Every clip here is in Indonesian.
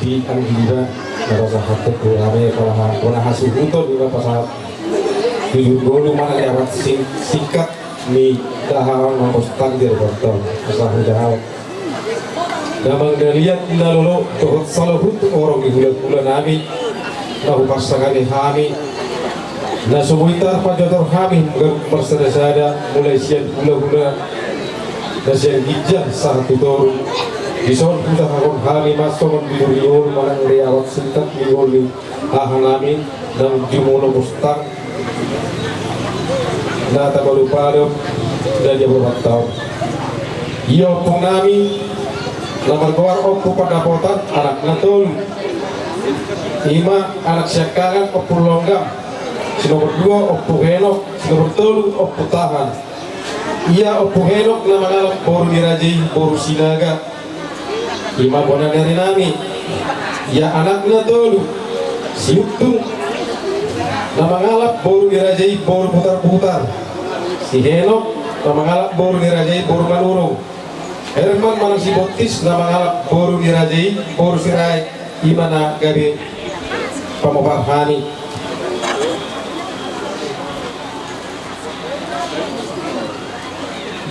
di Anggida merasa hati kurangnya kalau hasil itu di pasal 70 mana lewat singkat mi daharan mangkos takdir betul asal jauh dan menggeliat lalu turut selalu untuk orang di bulan nami tahu pasangan kami nah semuanya pajotor kami bersedasada mulai siang gula-gula dan siang hijab satu turun di soal kita harus hari masuk di dunia mana lewat singkat di dunia amin dan jumlah mustang nah tak baru pada dan dia berbatau ia penami nomor keluar opu pada potan anak natul ima anak syakangan opu longgam si nomor 2 opu henok si nomor 3 opu tahan ia opu henok nama ngalap boru dirajai boru sinaga ima bona dari nami ya anak natul si utung nama ngalap boru dirajai boru putar-putar si henok nama ngalap boru dirajai boru manurung Herman mana si botis nama ngalap boru dirajai boru sirai imana gabe pamopahani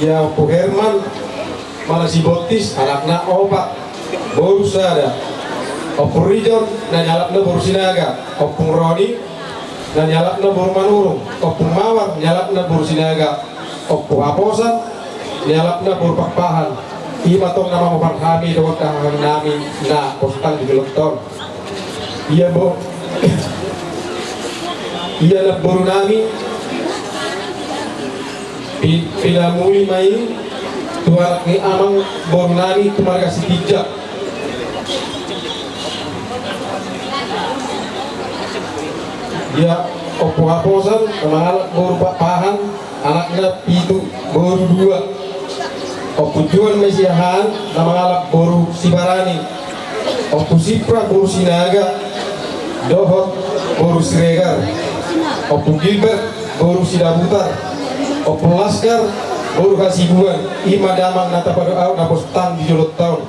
ya pu Herman mana si botis anakna opak boru sada opung Rijon na nyalapna boru sinaga opung Roni na nyalapna boru manurung opung Mawar nyalapna boru sinaga opung Aposan nyalapna boru pakpahan ima tong nama mopar kami dawat kahang nami na postang di gelontor iya bo iya na boru nami pilamuli mai tuarak ni amang boru nami tumarga si tijak ya opo aposan kemangal boru pahan anaknya itu boru 2 opo juan mesiahan nama ngalap boru sibarani opo sipra boru sinaga dohot boru siregar opo Gilbert boru sidabutar opo laskar boru kasibuan ima damang nata pada au napos tang di jolot tahun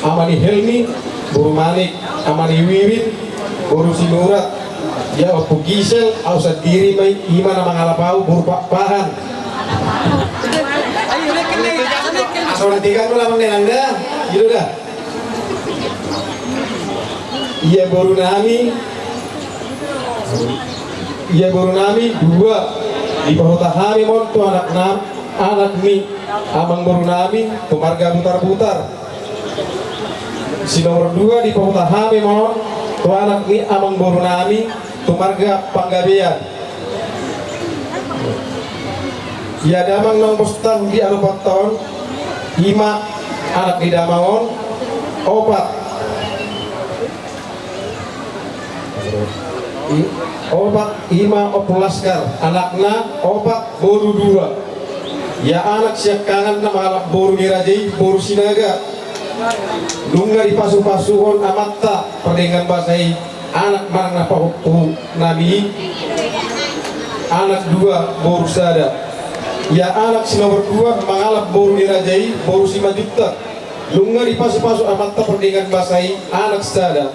amani Helmi boru manik amani Wiwin boru sinurat ya opo Gisel ausat diri mai ima nama ngalap au boru pahan asal tiga tu lamang nenangda, gitu dah. Iya boru nami 2 di bawah tahami mon tu anak mi amang boru nami tu marga putar-putar. Si nomor 2 di bawah tahami mon tu anak mi amang boru nami tu marga panggabean. Ya damang nang postang di alupat tahun 5 anak di damangon 4 opung laskar anakna 4 boru 2 ya anak siap kangen nama anak boru dirajai boru sinaga nungga di pasu-pasuhon amatta perdengan bahasai anak marang napa nabi anak 2 boru sada ya anak si nomor 2 mengalap boru dirajai boru 5 juta lunga di pasu-pasu amatta perdengan bahasai anak sada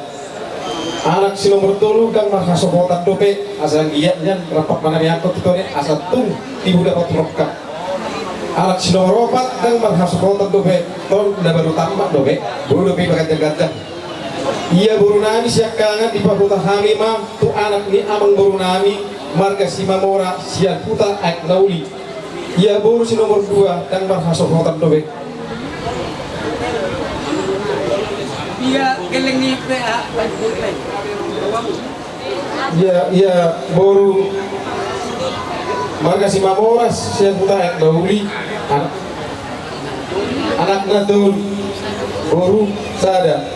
anak si nomor 3 dan mahasiswa kotak dope asal giatnya rapat mana yang kau tutune asal tung ibu dapat merokak anak si nomor 4 dan mahasiswa kotak dope ton udah baru tambah dope boru dope bagajang-gajang iya boru nami siap kangen di pakuta hamima tu anak ni amang boru nami marga si mamora siap puta ak nauli iya boru si nomor 2 dan mahasiswa kotak dope iya keleng ni PA iya boru marga si mamoras siap puta ak nauli anak natul boru sada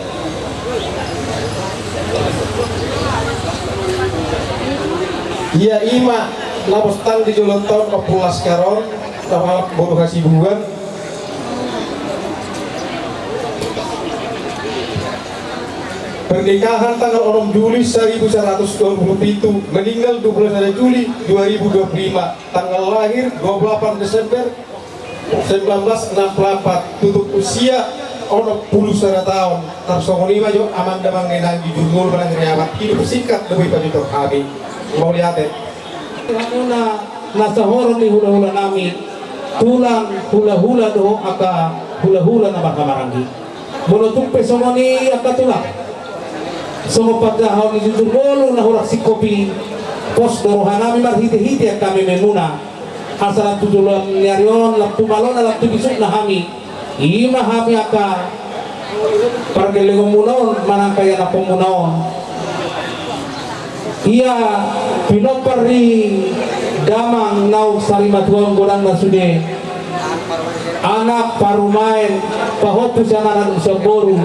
iya ima lapos tang di jolonton opung laskaron sama boru kasibuan pernikahan tanggal 6 Juli 1927 meninggal 21 Juli 2025 tanggal lahir 28 Desember 1964 tutup usia ono puluh setengah tahun tersongoni maju aman damang nenang jujur ngul pada ngeriamat hidup singkat lebih pada itu kami mau lihat Hamuna nasa horon ni hula-hula nami tulang hula-hula do aka hula-hula na bakamarangi monotung pesomoni aka tulang somo pagdahon ni jujur ngul na hurak si kopi pos dorohan nami marhiti-hiti kami memuna asal tujulan nyarion laptu malon laptu bisuk na kami ima kami aka pargelego munaon manang kaya na pemunaon iya pinopari damang nau salimatuang gorang nasude anak parumain pahotu sanaran usaboru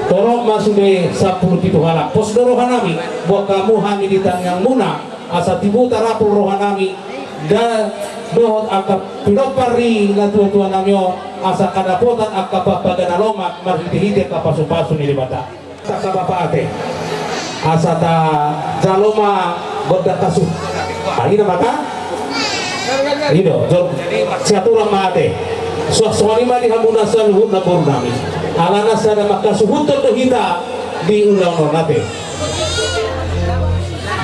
torok masude 10 halak pos dorohanami buat kamu kami ditanyang muna asa tibu tarapul rohanami dan dohot akap pinopari na tua-tua namyo asa kadapotan akap pagana lomak marhiti-hiti kapasu-pasu ni libata saka bapak ate asa ta jaloma goda kasuh lagi na maka ido jol siaturang mate suaswani mah dihamuna saluhut na purnami alana sada makasuhutun do hita di undang nate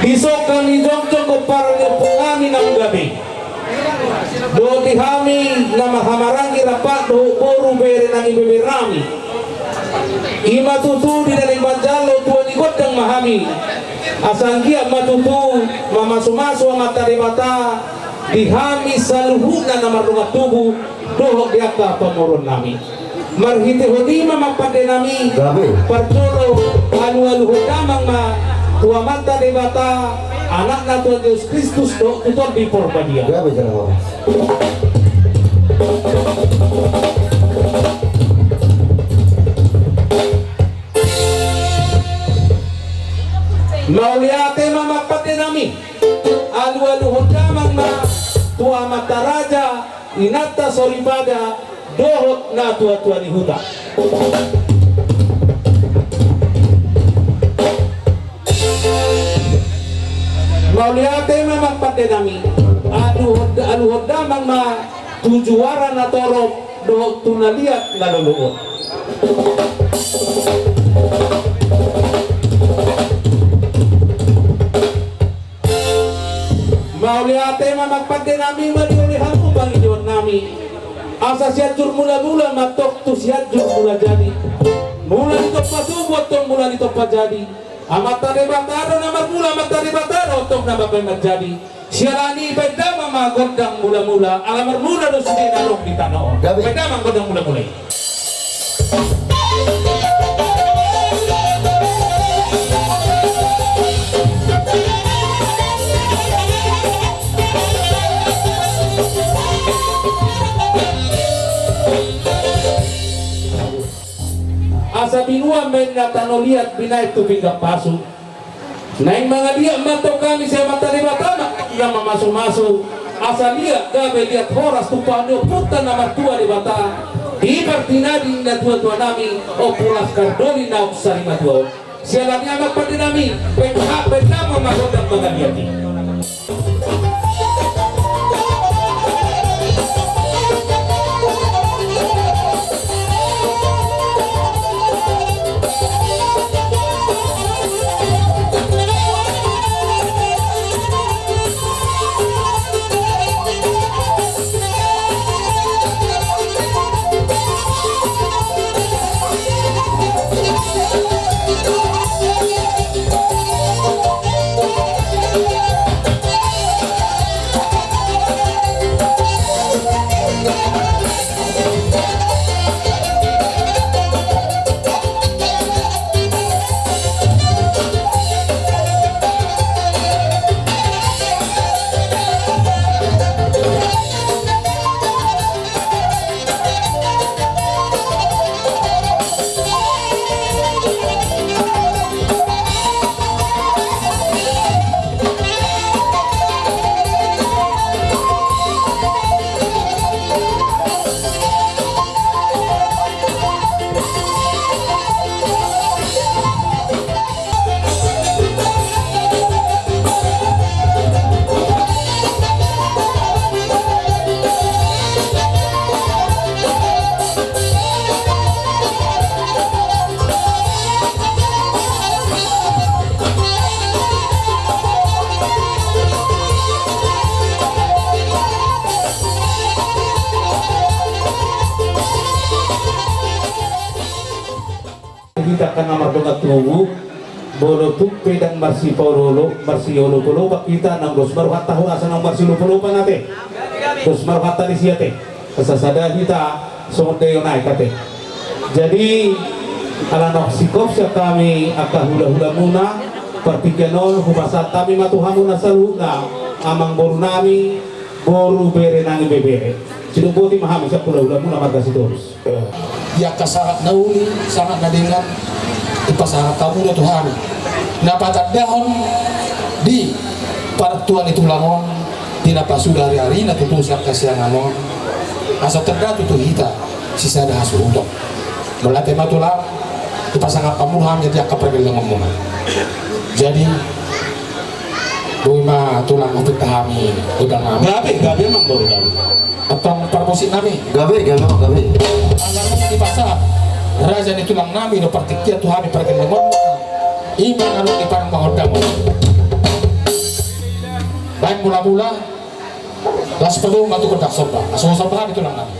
disokan ni jongcong ko parang pungami ng gabi do tihami na mahamarangi rapat do boru bere ng ibebirami ima tutu di dalam banjalo tuan ikut yang mahami asanggia matutu mamasu-masu matari mata dihami saluhuna na marungat tubuh dohok diaka pemurun nami marhite hodima mapade nami parjolo anu-anu hodamang ma tua mata di mata anak na Tuhan Yesus Kristus do tutuan di porbadia Mauliate mamapate nami alu-alu hodamang na tua mata raja inata soribada dohot na tua-tua ni huta Mauliate mamapate nami alu hodamang na tujuara na torok dohot tunaliat na luluot Mauliate mamagpagde nami maliulihan mo Panginoon nami asa siyadjur mula-mula matok tu siyadjur mula jadi mula nito pasubot tong mula nito pajadi amat tari bataro na magmula amat tari bataro tong nababay magjadi siyarani bedama magordang mula-mula alamar mula do sudi narong di tanaon bedama magordang mula-mula asa binua men natanoliat binay tubig ang paso naing mga liya mato kami sa matari matama na mamaso-maso asa liya gabe liat horas tupano puta na matua di bata di partinading na tua-tua nami o pulas kardoli na usari matua siya lang niya magpati nami penama magodang mga liyati kita kan nomor dogat tubuh bolo tupe dan marsi porolo marsi yolo polo kita nang dos baru tahu asa nang marsi lo polo pa nate dos baru di siate kesasada kita sonde naik kate jadi ala nok sikop siya kami aka hula-hula muna partikenon hupasa kami matuhamu na saluna amang boru nami boru bere nangi bebere sinubuti mahami siya hula-hula muna marga si Doris ya kasangat nauli sangat nadingan ipasarap kamu na Tuhan napatandahon di partuan itu lamon tinapasu dari hari na tutusan kasianganon asa terdatu tu hita sisa dah hasu untuk melatih matulang ipasangap kamu ham jadi akap pergi ngomong jadi Duma tulang untuk kami udah nami gabe emang baru gabe atau permusik nami Gabe. anak di pasar raja ni tulang nami no partikia tu kami pergi ngomong iman anu di parang mahodam baik mula-mula las perlu matu kedak sopa sopa di tulang nami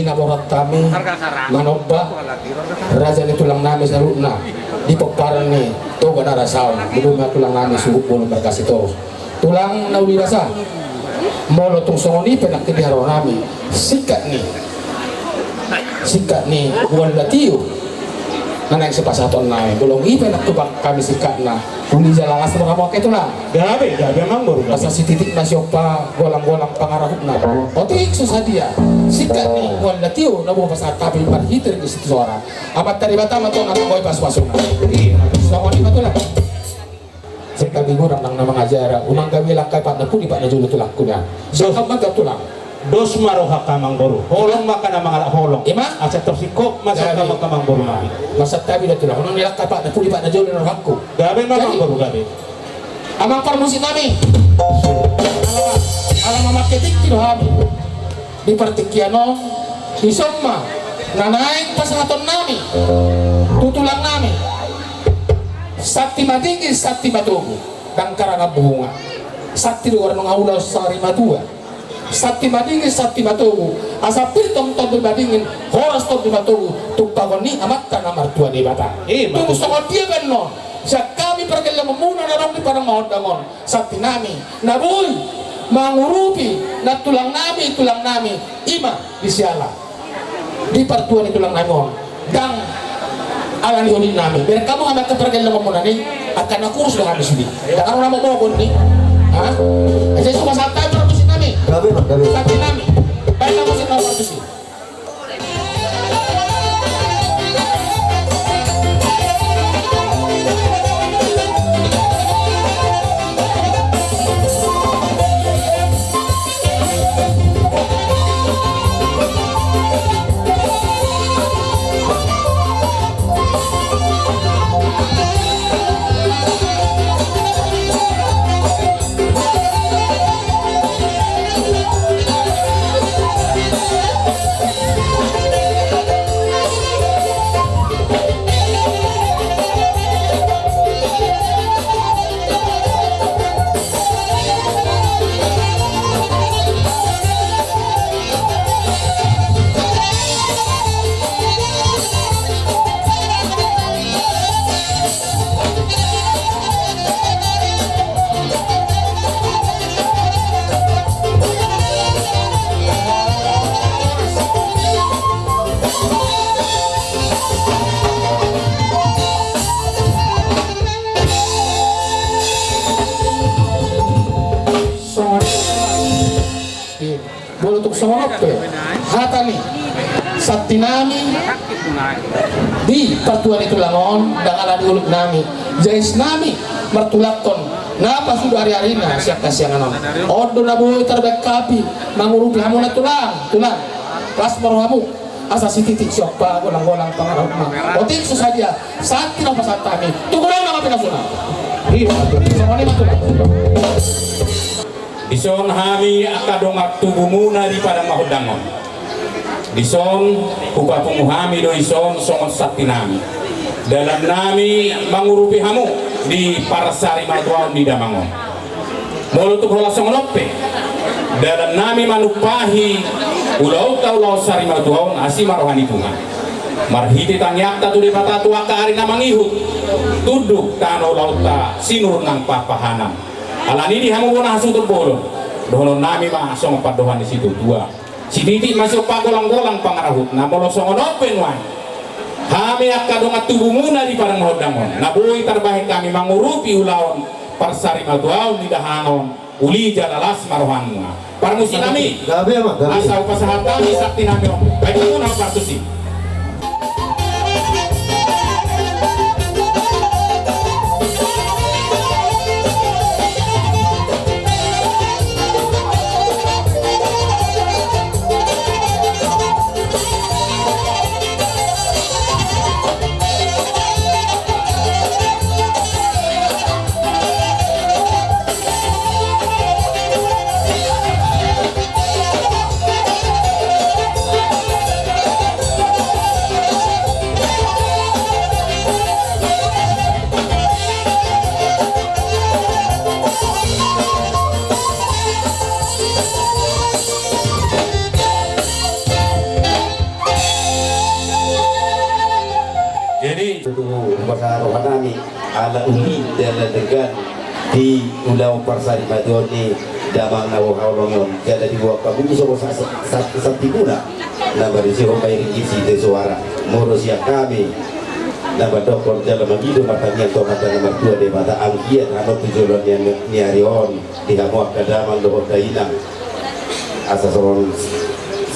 nabohat kami manobba raja ni tulang nami saruna di peparan ni toga narasal belum tulang nami subuh bolong berkasih to tulang nauli rasa molo tung songoni penak di haro nami sikat ni wala tiu naik sepasaton nai belum ipenak tubak kami sikat na uli jalan asal kamu ke tulang gabe emang baru asa si titik na siopa golang-golang pangarahuk na otik susah dia sikat ni wala tiu nabo pasat tapi parhiter di situ suara amat dari batama to nang boy pas pasung songoni matulah sekali orang nang nama ngajara unang kami langkai pak napu di pak najulu tulang kunya sokap mata tulang dos maroha kamang boru holong maka na mga holong ima asa tersikop masa kamang boru nabi masa tabi na tulang unang nilakkai pak napu di pak najulu ng hakku gabe mamang boru gabe amang parmusin nami alam mamaketik kilo kami di partikiano di somma nanaing pasangaton nami tutulang nami sakti matinggi sakti matugu dan karana bunga sakti luar mengaula sari matua sakti matinggi sakti matugu asa pirtong tondo badingin horas tondo matugu tukpagoni amat tanah martua di bata tunggu sokon dia benon sak kami pergi memuna narong di parang mahondangon sakti nami nabuy mangurupi na tulang nami ima di siala di partuan tulang nami on dan alani honin nami biar kamu amat kepergian memuna nih akan aku sudah habis ini dan kalau nama mohon nih aja cuma santai produksi nami sakti nami baik kamu sih mau produksi hatani sakti nami di pertuan itu langon dan ala diulut nami jais nami mertulakon napa sudah hari-harina siap kasihangan odo nabu terbaik kapi mangurupi hamu na tulang pas hamu asa si titik siapa golang-golang pangarap ma otik sesaja sakti napa satami tukuran nama pinasuna iya semuanya matulang Dison hami akadongat tubumuna di padang mahundangon. Dison upapungu hami do ison songon sakti nami. Dalam nami mangurupi hamu di parsari matuan di Damangon. Molutuk hola songonope. Dalam nami manupahi ulau sari matuan asima rohani bunga. Marhiti tangyakta tu di patatu aka arina mangihut. Tuduk tano lauta sinur nang papahanam. Alani di hamu bona hasu terbolong. Dohonon nami mah song padohan di situ dua. Si titik masuk pagolang-golang pangarahut. Na bolo songon open wan. Kami akadongat tubumuna di padang mahondangon. Nabuhi terbaik kami mangurupi ulawan parsari matuaun di dahangon. Uli jalalas marohanmu. Parmusi kami. Asal pasahat kami sakti nami. Baik itu nama partusi. rohanami ala uli dala degan di ulau parsari madoni damang nawo haulongon jadi dibuat kabumi sobo sakti guna nama di sini hombai isi de suara morosia kami nama dokter dalam hidup matanya to mata nomor 2 de mata angkiat ano tujuan yang niarion di kamu akadamang dohor dainang asa soron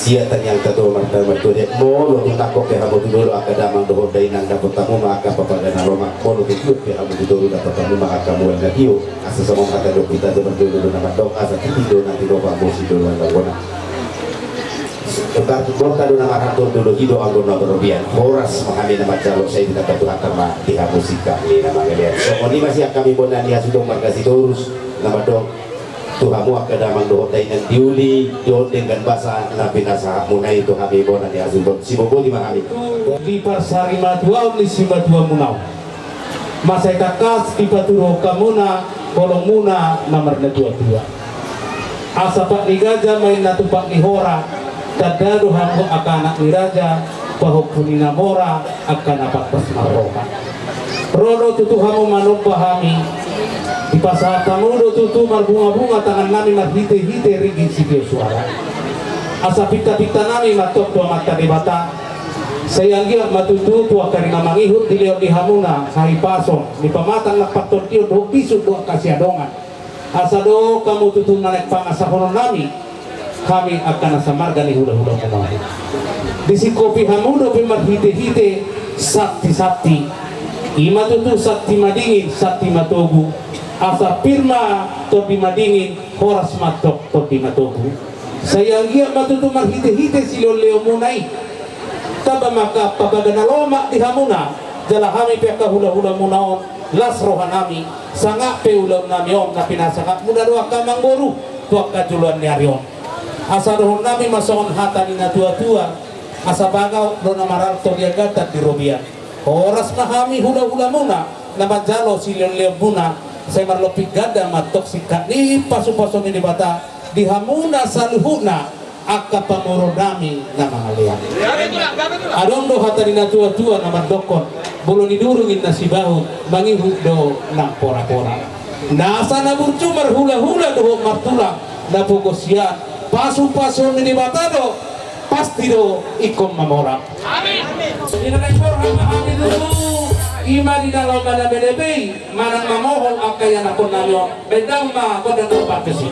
siatan yang tato marta martode molo ni nakok ke hamu dulu akadamang dohor dainang dapat tamu maka papagana roma molo ke ke hamu dulu dapat tamu maka kamu yang dio asa soron kata dok kita dulu nama dok asa tido nanti dok amosi dulu ngona Tukar bolka do nama rator dulu hido anggo na berobian horas mengambil nama jalo saya tidak tahu akama tiha musika ini nama kalian so ini masih kami bonan dia sudah markasi terus nama dong Tuhamu akadamang dohotay ng diuli doon dengan bahasa nabi nasa munay itu kami bona di asuntot si bobo di mahami Di parsari madua ni si madua munau. Masai kakas di paturo kamuna kolong muna nomor na dua. Asa pak ni gaja main na tupak ni hora. Tadado hambo akan anak ni raja pahukuni namora akan apat pasmaroka. Rodo tutu hamu manupahami di pasar tamudo tutu marbunga-bunga tangan nami marhite-hite rigi sige suara. Asa pita-pita nami matok tua mata debata. Sayanggia matutu tua karina mangihut diliot di hamuna sahi pasong di pamatang nakpaton tiyo do pisu do kasiadongan. Asa do kamu tutu nanek pangasahonon nami kami akan asa marga ni hula-hula kemari. Di si kopi hamudo pimarhite-hite sakti-sakti. Ima tutu sakti madingin, sakti matogu. Asa firma tobi madingin, horas matok tobi matogu. Sayanggia matutu marhite-hite silon leo munai. Taba maka pabagana loma di hamuna. Jala hami peka hula-hula munaon. Las rohanami. Sanga pe ulam nami om. Tapi nasakak muda doa kamang boru. Tuak kajuluan ni arion. Asa rohon nami masongon hata ni na tua-tua. Asa bagaw dona maral togia gatat di robia. Horas mahami hula-hula muna na majalo silon leo muna saya marlopi gada matok sikat ni pasu-pasu ni bata di hamuna saluhuna akka pamorodami na mangalian adondo hatarina tua-tua na mandokon bulu nidurungin na sibahu mangihuk do na pora-pora nasa na burcumar hula-hula do martulang na pugosya pasu-pasu ni bata do pasti do ikom mamora amin ima di dalam mana BDB manang mamohon akayan ako namin bedang ma ako dan upapesi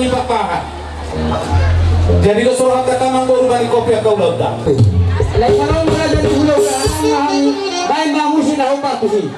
bani papahan. Jadi lo suruh kata mang baru bani kopi kau lautan. Lain kalau belajar di pulau kan, baik bangun sih tahu pak sih.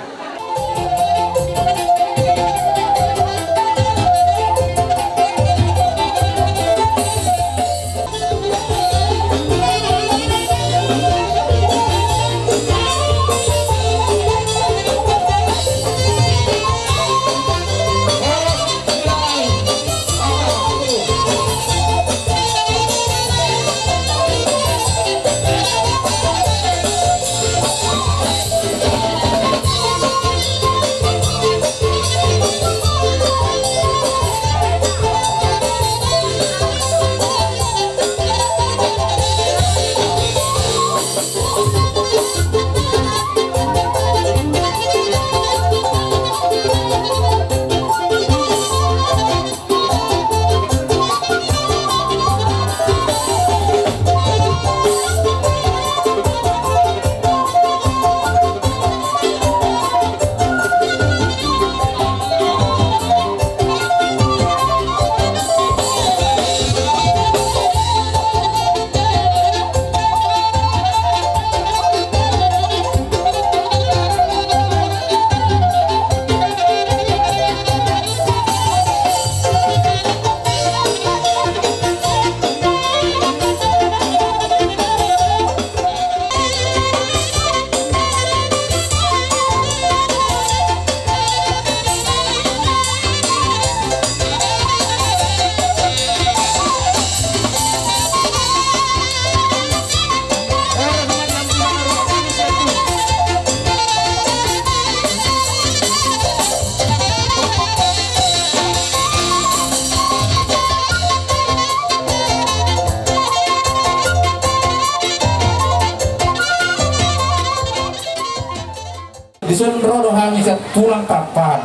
Disun rodo hami sa tulang papan.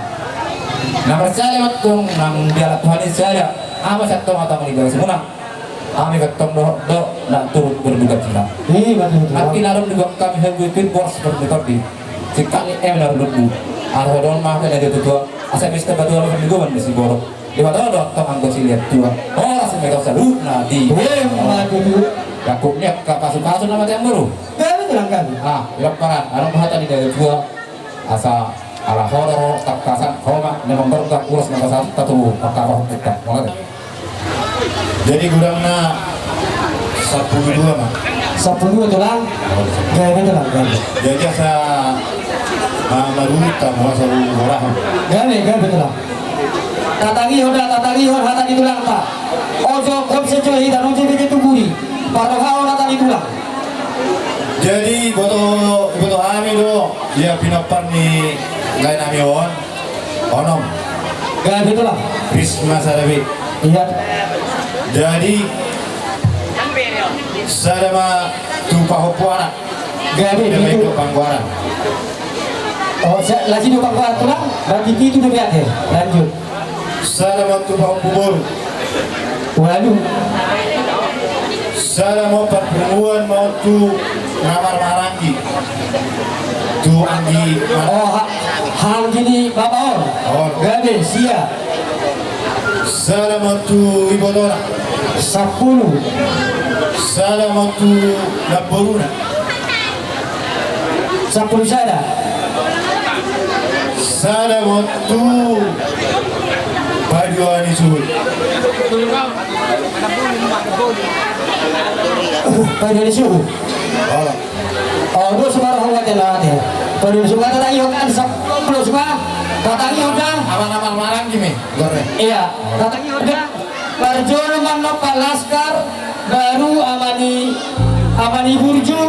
Na percaya matong nang dialat Tuhan saya ama sa tong atang ligaw semuna. Ami katong do na turut berduka cita. Arti narum juga kami henggutin bos seperti tadi. Sikali narum arhodon mah kan ada tutua. Asa mister batu alam mingguan di Siboro. Di mana do tong anggo siliat tua. Oh asa mereka salut na di. Yakupnya kapasu-kasu nama tiang baru. Ilok paran, anong bahata di dari tua asa ala horor takasan koma memang bertak urus nagasan tatu pakaro kita mulai. Jadi gudangna 12 mah. 10 tulang, gaya tulang kan. Jadi asa maruta masa orang. Gaya tulang. Tatangi hon hatani tulang pak. Ojo kom sejohi dan ojo begitu buri. Paroha hon hatani tulang. Jadi boto kami do dia pinapar ni lain kami onom Gaya tulang. Krisma Sarabi. Iya. Jadi sadama tumpah hopuana. Gaya Demi itu. pangguaran. Oh, lagi dua pangkuan tulang. Berarti itu udah lihat ya. Lanjut. Sadama tumpah hopubur. Waduh. Sadama pertemuan mau tu ngamar marangi. Tu anggi. Oh, hal gini bapak Oh. Gade sia. Sadama tu ibodora. 10. Sadama tu laboruna. 10 sada. Sadama tu paduani suhul. Pada di suhu. Oh. Oh, lu sebarang hawa telat ya. Pada di suhu kata tadi kan 10 semua. Katangi udah. Aman-aman marang gini. Gore. Iya, katangi udah. Parjono manop laskar baru amani burju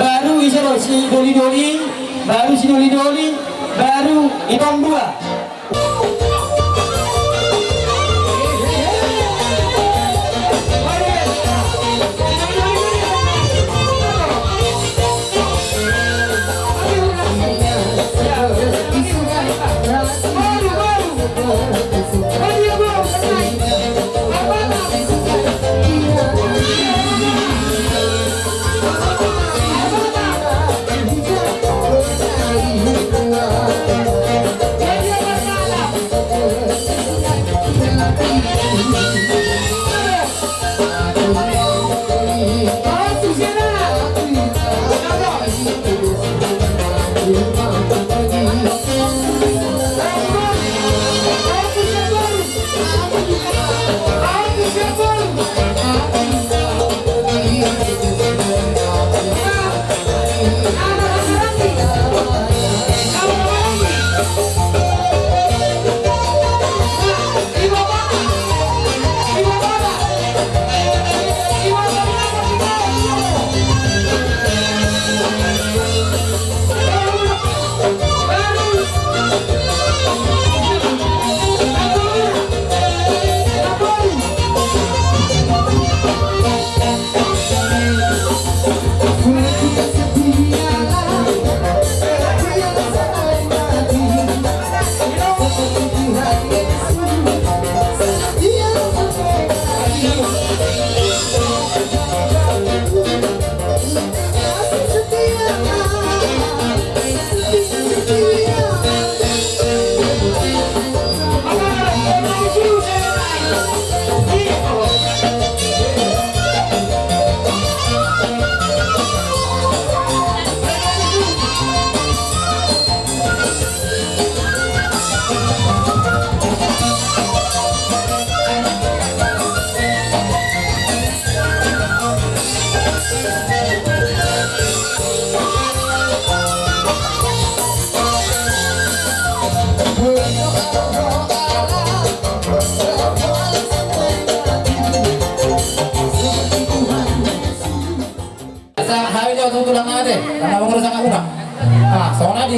baru isero si doli baru si doli baru itong 2.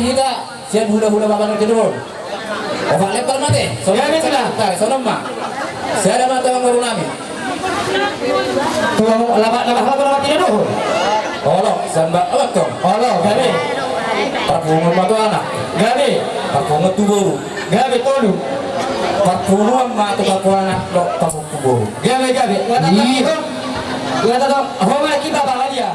kita sian hula-hula baban kedua. Obat lempar mati. Gabi tulang. Sonom ma. Saya ada mata yang baru nami. Tuang lama tidak doh. Olo, samba awak kau. Olo, gabi. Parpungan matu anak. Gabi. Parpungan tu baru. Gabi tolu. Parpungan ma tu parpungan anak dok pasuk tu baru. Gabi. Ngata dong. Homa kita bahagia.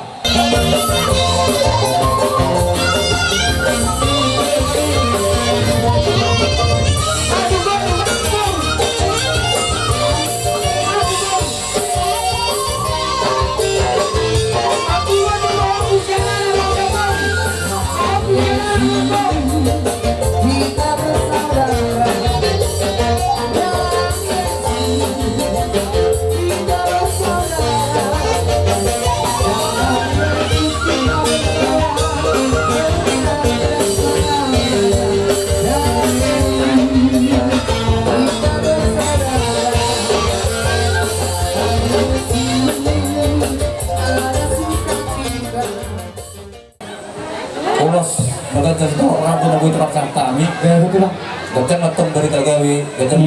Ulos, maganda sa rapo na buhay sa kami. Gabi tulang. Gacang natong dari tagawi, gacang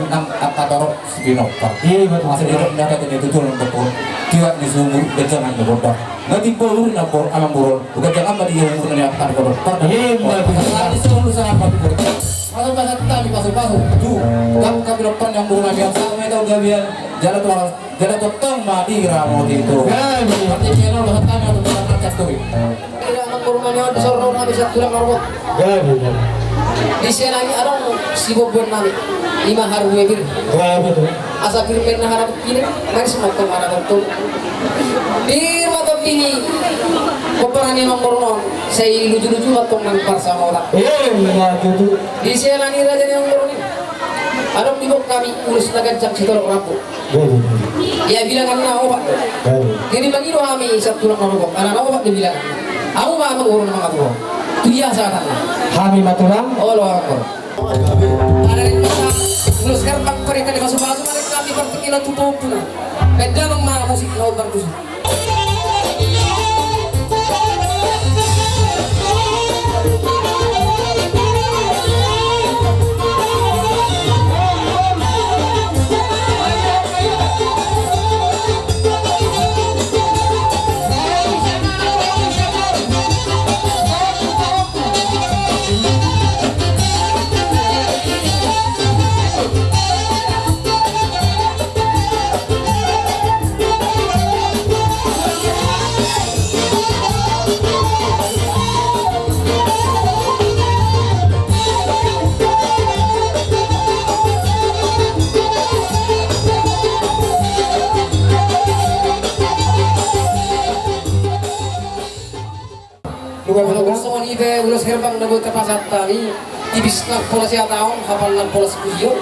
nang apatoro spinopa. Iya betul. Masa dia nak kata dia tutul ng betul. Tiwa ni sumur gacang ang bodoh. Ngati pulur na por amang burol. Gacang ama dia umur na yakar bodoh. Iya betul. Ini sumur sa apa tu bodoh. Masuk pasat kami pasuk. Tu, kamu kami depan yang burung yang sama itu gawian. Jalan tu tong madi ramo itu. Gabi. Artinya lo kami atau pasat cakui. Kaya ang kurumanya di sorong namin sa tulang karbo. Gabi. Di siya nani anong sibobon namin. Ima harwe bir. Gabi tuh. Asa pirmen na harap pili. Mari sumatong harap ito. Di mata pini. Kuparani mang kurumon. Say luju-luju matong nang parsa maulat. Iya tuh. Di siya nani raja ni ang kurumon. Anong tibok kami urus na gancang si tolong rapo. Gabi. Ya bilangan na obat. Gabi. Jadi bagi kami sa tulang karbo. Anak obat di bilangan. Aku ba mengurun mga tuho. Tuya sa anak. Kami matulang. Allah Akbar. Ada rin mga mulus karbang pa rin ka masuk-masuk na rin kami partikilan tutup na. Beda ng mga musik na ubang gusto. Kalau gusto mo ni Ibe, ulos herbang nabot ka pasat kami, ibis na pola siya taon, hapal ng pola sa kuyo.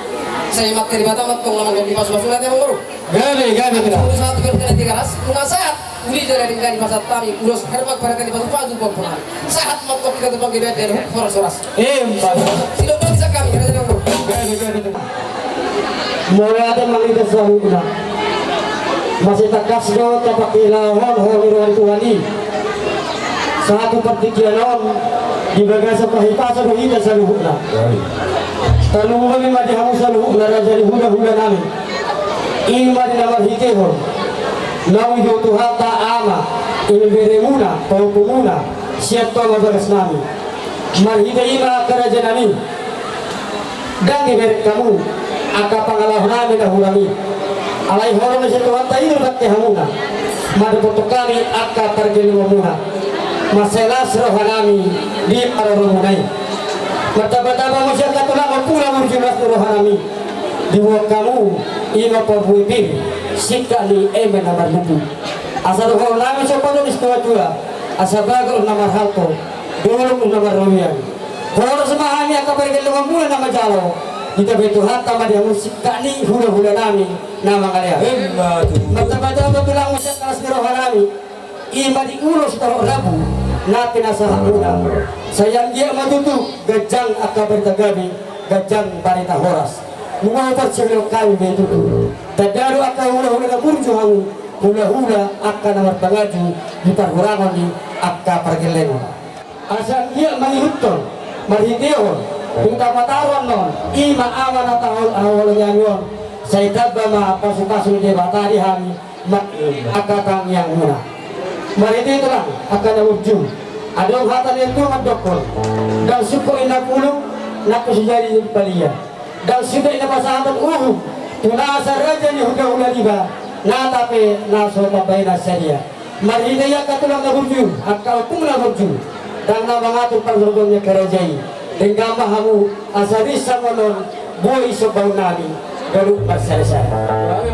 Sa iyo magkaribata, matong naman kami pasu-pasu natin ang maro. Gabi. Ulos sa ating ka na tigaras, kung saat, uli na rin ka ni pasat kami, ulos herbang para ka ni pasu-pasu po po. Saat matong ka tupang gibet din, horas-horas. Iya betul. Sino ba bisa kami, kaya din ang maro. Gabi. Mulai ada manggil suami kuna. Masih tegas do tapak ilahon holiruan tuani. Satu pertikianon di bagasa pahita sa duhita sa luhukna. Talungu kami madihamu sa luhukna raja di hula-hula namin. Ima di namar hitehon. Nawi do hata ama. Inibere muna, paupo muna. Siat pa mabagas namin. Marhita ima karaja namin. Dan iberet kamu. Aka pangalah namin na hurami. Alay horon na siya tuhan tayo bakti hamuna. Madapoto kami aka pargiliwa muna. Masalah rohanami di aroromunai. Mataba-taba masyarakat tulang pulang menjelas rohanami. Di buat kamu ima pabuibir sikali emen namar buku. Asal rohanami sopan istiwa tua. Asal bagal namar halto. Dulu namar romian. Kalau semahami aka pargiliwa muna nama jalo. Kita betul hatta dia musik kani hula-hula nami nama kalian. Mataba-taba tulang masyarakat rohanami. Ima di ulos taruh rabu natin asa hakuna sayang dia matutu gajang aka bertagabi gajang barita horas mengawat sebelum kami betutu tadaru aka hula-hula na burju hangu hula-hula aka namar pangaju di parhurangan di aka pergelengan asal ia mangihutton marhiteo kita mataron non ima awana tahun awal nyanyon saya tabama pasu-pasu di batari hari akatang yang murah marhite itulah akan nawujud adong hatan itu ngadokol dan suko ina pulung naku sejari di palia dan suko ina pasahabat tunasa raja ni huda liba na tapi naso pabayna sadia marhite ya katulang nawujud akal kumla nawujud dan na mengatur panjognya kerajai dengan mahamu asari samonon boy sobau nami galuk bersara-sara.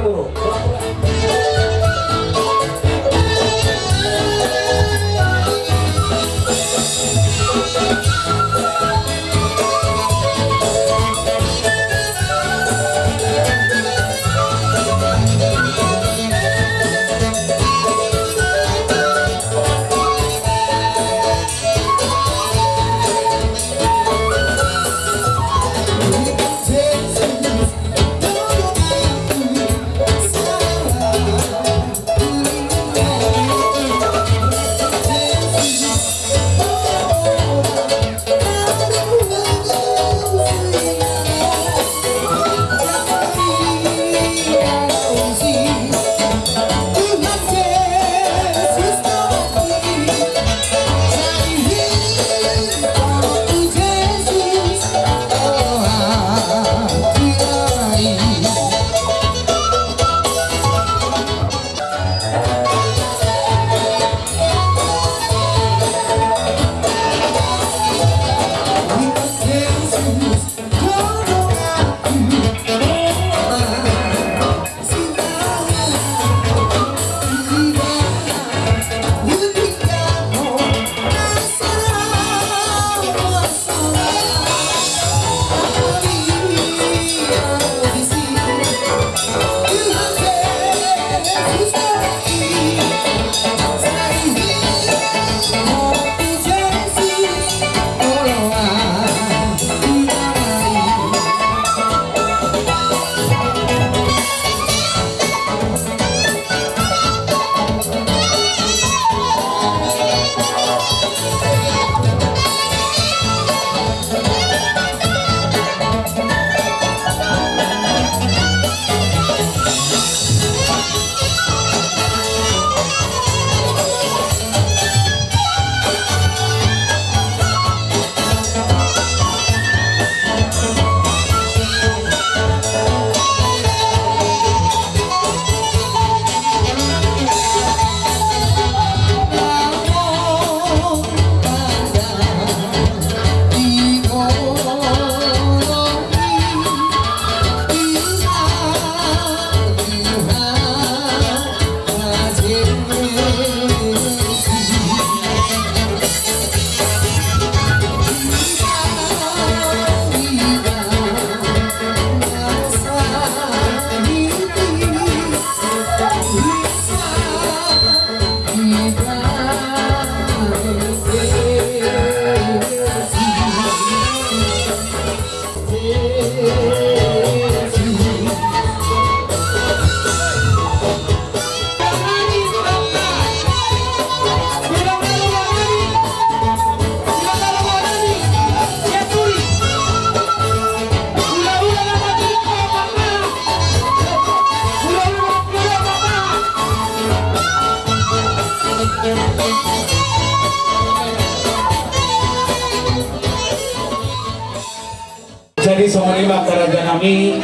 Jadi semua lima kerajaan kami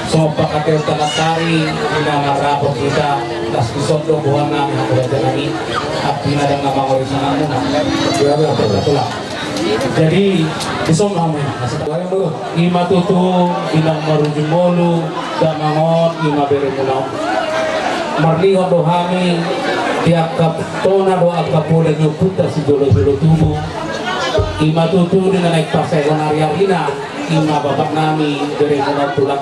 sopak akhir tanah tari di nama rapor kita tas kisondong buah nami kerajaan kami api ada nama warisan itulah. Jadi disomong kami lima tutu inang marujung molu damangon lima beri pulau marliho dohami tiap kaptona doa kapolda nyuputa si jolo-jolo tubuh lima tutu dengan naik pasai konariarina ima bapak nami dari mulai tulang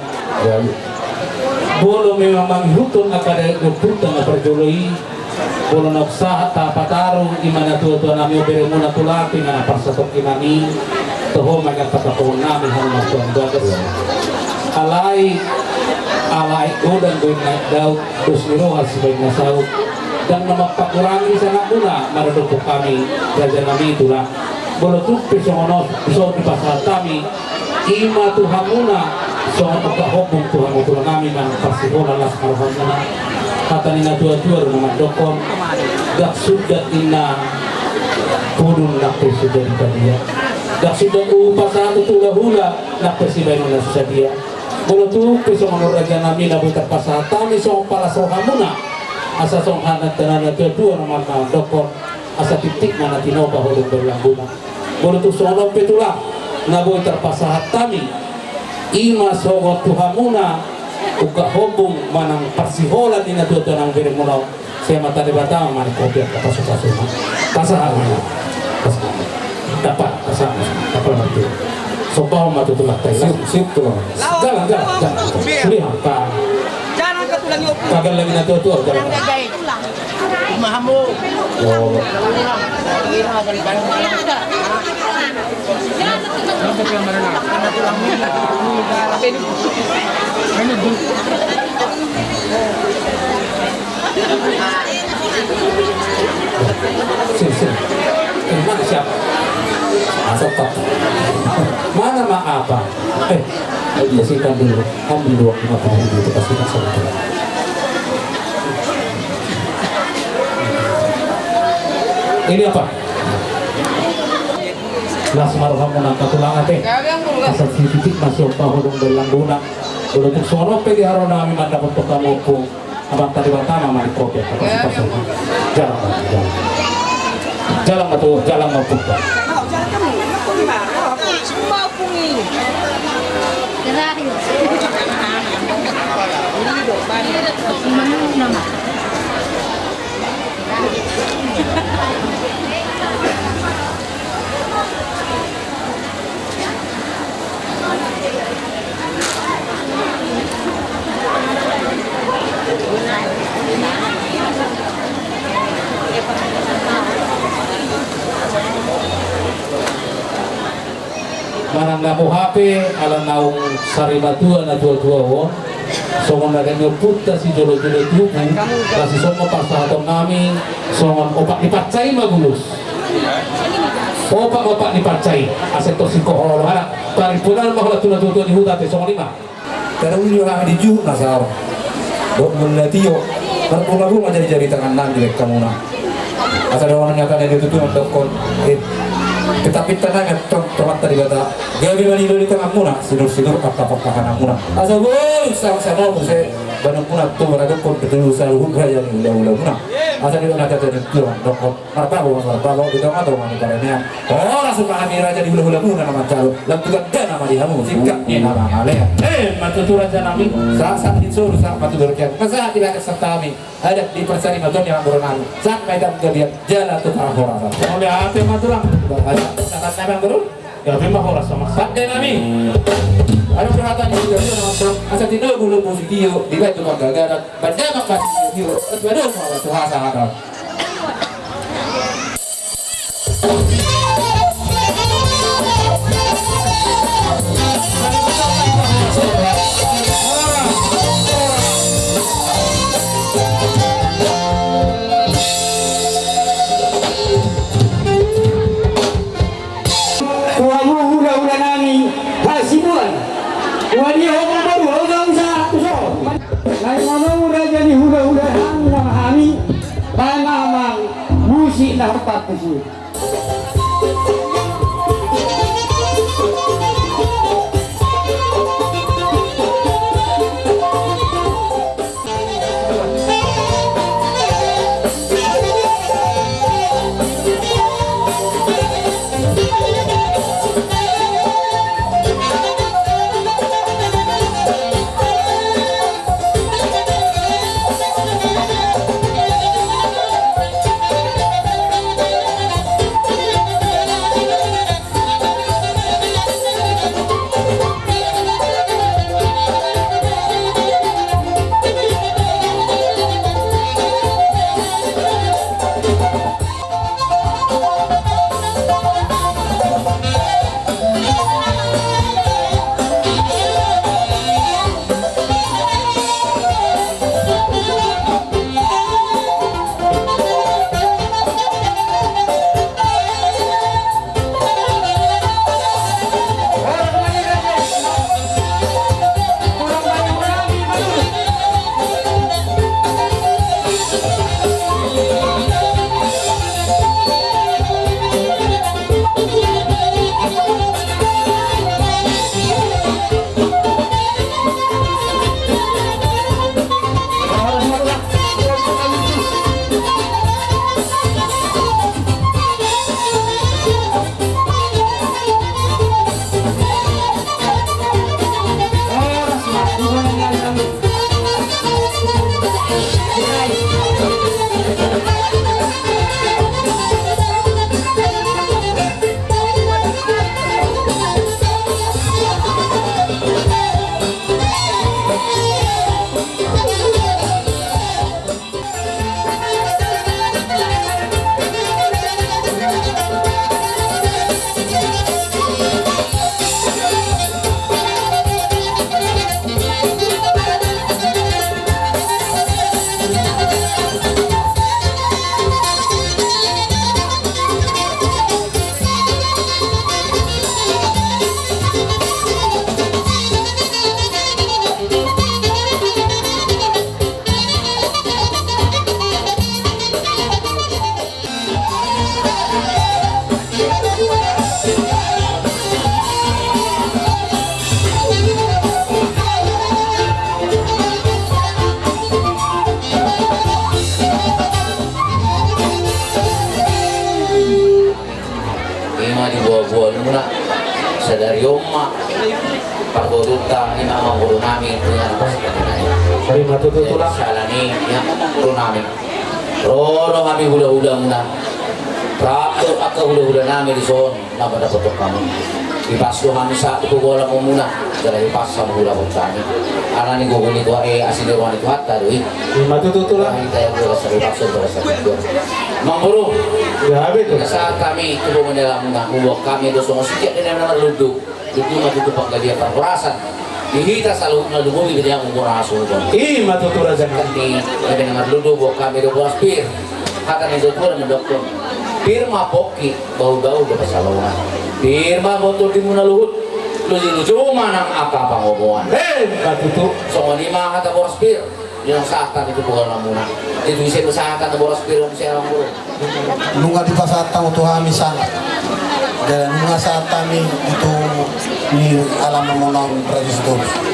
bolo memang manghutun akada guputang perjoloi bolo noksa apa taruh imana tua nami dari mulai tulang dengan persatok nami toho maga patapon nami hanya tuan gagas alai godan naik daud terus mirohal sebagai saud dan nama pakurangi sangat guna meredupuk kami raja nami itulah bolo tupi songono so di pasal kami ima Tuhamuna songono kahobong Tuhan utulan kami kan pasihola las marohamuna kata nina tua-tua nama dokon dak sudah ina pudun nak sudah dia dak sudah pasal itu hula nak presiden na dia bolo tupi songono raja nami na buta pasal kami songono pala sohamuna asa song hanat tanana tua-tua nama dokon asa titik mana tinoba hodong berlambuna bolo tu sono petula naboy terpasahat kami ima sogot Tuhamuna uga hobong manang pasihola dina tuto nang beremunaw saya mata di batang mani kopi at kapasok-pasok pasahan dapat pasahan dapat mati so baho matutulak tayo sip tulang jalan sulihan ka kagal lagi na tuto jalan Mahamu. Sini. Mana siapa? Asap. Mana mak apa? Dia simpan dulu. Ambil 25.000 itu kasih sama dia. Ini apa? Las marhamuna katulang ate. Asal titik masih opa hodong berlangguna. Udah tuk sono pe di harona kami mandapot kamu po. Abang tadi pertama mari kopi apa pasal. Jalan atau jalan mau pun. Jalan kamu. Aku di mana? Aku semua pungi. Manang namu HP ala naung sarimatua na tua-tua won songon na ganyo puta si jolo-jolo tubu kasi songo pasahatong nami songon opak dipacay magulus opak dipacay aseto si koholo hana paripunan mahulat tuna-tutua di hutate songon 5 Karena ini orang di juh nasar. Dok menelitiyo. Lagu menjadi tangan nanti dek kamu nak. Asal orang nyata yang itu untuk kon. Tetapi tanahnya teman tadi kata. Gabi mani di tengah muna. Sidur apa muna. Asal boleh sama saya banyak muna tu mereka kon betul saya hubungan yang udah muna. Asal dia nak jadi tu dokon. Marpabo di tengah tu mani karena. Oh langsung kami raja di hula muna nama calo. Lalu juga dan nama dia kamu. Singkat ni nama aleh. matuturan sa namin Saat disuruh saat matu berkian. Masa tidak keserta kami ada di persari matun yang berenang. Saat medan kalian jalan tu para orang. oleh ate matulang Ada sangat nabang berul. gabi mah oras sama Saat dan kami. Ada perhatian yang juga nonton. Asal tidak belum positif. Di bawah tukang gagaran. Bandar makan video. Terus mau tuh hasa ada. Wadi hokong baru hokong sa tuso. Lai mono udah jadi huda-hudahan memahami panamang musik na tepat sih. dari Oma Pargoduta ini nama guru nami dengan Terima tutulah. salani yang guru nami Roro kami hula-hula muna Prato akka hula-hula nami di son Napa dapat kamu Ipasdo kami sa ikugola mo muna Dahil ipas sa hula kong kami Anani guguli ko asiniruan ito hatta doy Terima tutulah. Kami tayo ko sa ipasdo para sa video Mang Guru Grabe to. saat kami tubuh mendalam mengaku kami dosa sejak ini memang luduk matutu panggadia perkurasan dihita selalu nalungi gitu yang mengurasu Terima tutulah jangan. di dengan luduk buat kami do boras pir akan itu pun mendokter pir mapoki bau-bau do pasalona pir botol di muna luhut lucu mana apa ngomongan Tutup. so lima kata boras pir yang saat itu bukan lamuna itu bisa usahakan boras pir saya lamuna Nunga di pasatang itu kami sangat dan nunga saat kami itu di alam memonong tradisi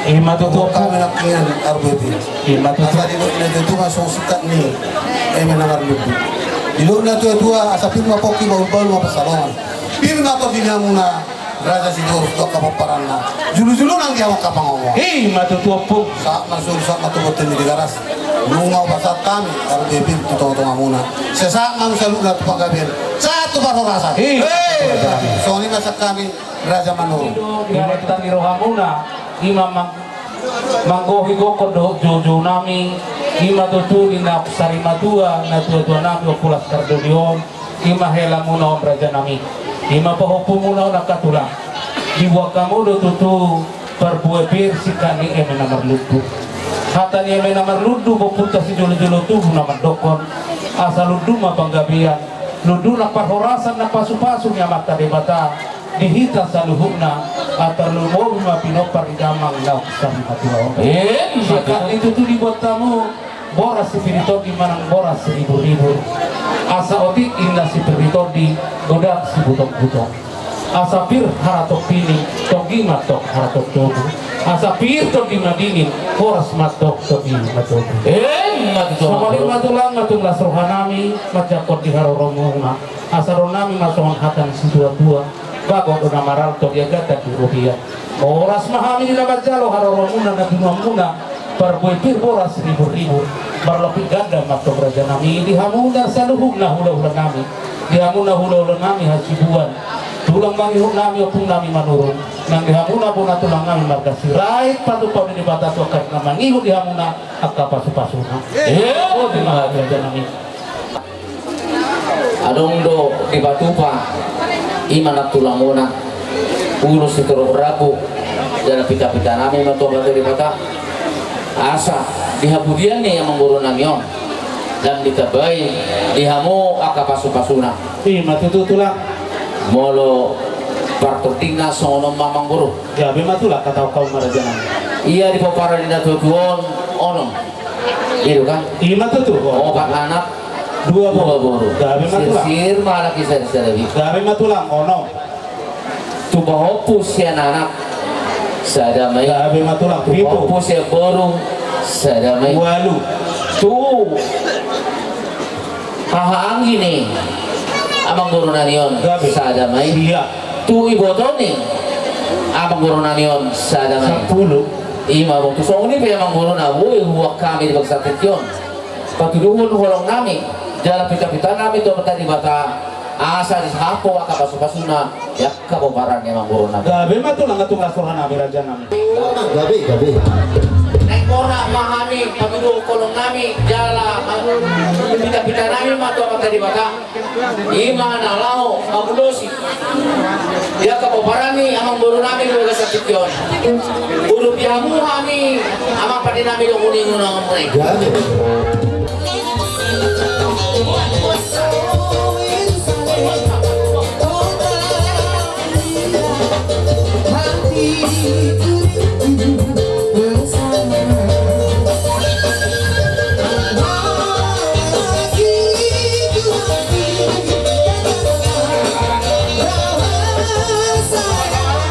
Terima tutup. kami nakian RBP Terima tutup. asa di lukna itu masuk sikat ni menangar lebih di lukna itu asapin mapoki bau-bau mapasalongan pirna to dinamuna Raja Sidur to kapaparanna julu-julu nang dia kapangomong Terima tutup. saat masuk saat matu-matu di garas nungaw pasat kami RBP tutong-tong muna sesaat nang saluk na paggabian satu parorasa soalnya masak kami Raja Manurung Ima kita ni rohamuna. Ima manggohi goko do jojo nami. Ima tutuli na sarima tua na tua nami okulas kardonion. Ima hela muna om raja nami. Ima pahopu muna na katulang. Dibuat kamu do tutu perbuat bir sikani emena marludu. Hata ni emena marludu bopunta si jolo-jolo tubuh nama dokon. Asal ludu ma panggabian. Ludu na parhorasan na pasu-pasu nya mata debata. Dihita saluhuna atau lumoh ma pinopar idamang na sami hatuaw. Maka itu tuh dibuat kamu boras spiritual di mana boras ribu-ribu. Asa otik indah spiritual di godak si butok-butok. Asa pir haratok pini togi matok haratok togu. Asa pir togi madinin boras matok togi matok. Somali matulang matung lasrohanami macakot di haroromuna. Asa ronami masongan hatan si dua-dua. Bago do namaral to dia gata di rupiah. Boras mahami di nabajalo haroromuna na binamuna perbuipir boras ribu-ribu. Berlebih ganda matok raja nami di hamuna saluhuna hula-hula nami. Di hamuna hula-hula nami hasibuan. Tulang mangi nami opung nami manurun. Nang di hamuna pun tulang nami marga sirai patu pau di batatu karena mangihu di hamuna akka pasu-pasuna. Oh di mahal raja nami. Adong do di Batupa imana tulangona urus itu rabu dan pita-pita nami mato dari mata asa dihabudian nih yang mengguru namion dan ditabai dihamu aka pasu-pasuna Terima tutulah. molo partotingna sono mamang guru Ya bematulah kata kau marajanan. iya di popara di natutuon ono itu kan Terima tutup. obat anak Dua boru Gabe matulang. sir malah kisah serabi Gabe matulang ono. tuba hopus ya anak sadamai Gabe matulang. Pipo. hopus ya boru sadamai Walu. tuh hahaang gini abang guru nanion Gabe. sadamai Iya. tuh ibotoni abang guru nanion sadamai 10. ima bang tusong ini pa abang guru na woi huwak kami di bagsatetyon patuduhon hulong nami jalan pita-pita nami to tadi bata asa di hapo aka pasu-pasuna yakka bobaran emang guru nami Gabe matulang atong lasrohan abi raja nami. gabi naik ora mahami patuduh kolong nami jala pita-pita nami mato apa tadi bata ima nalao mabulosi yakka bobarani amang guru nami luga sa kityon guru pihamu kami amang pati nami do kuningon ang mulai gabi Sayang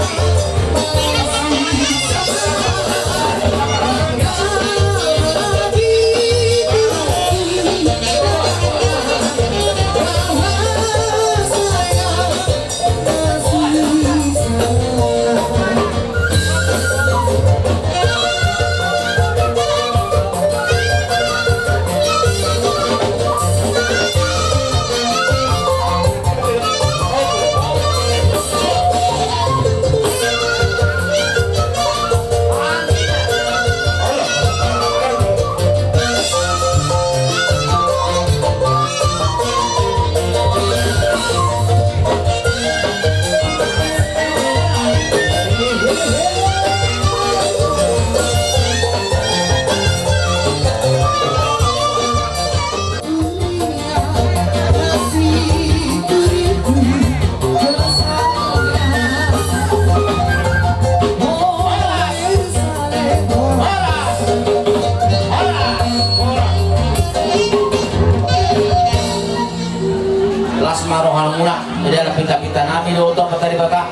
rohan muna adalah pita-pita nami do to patari baka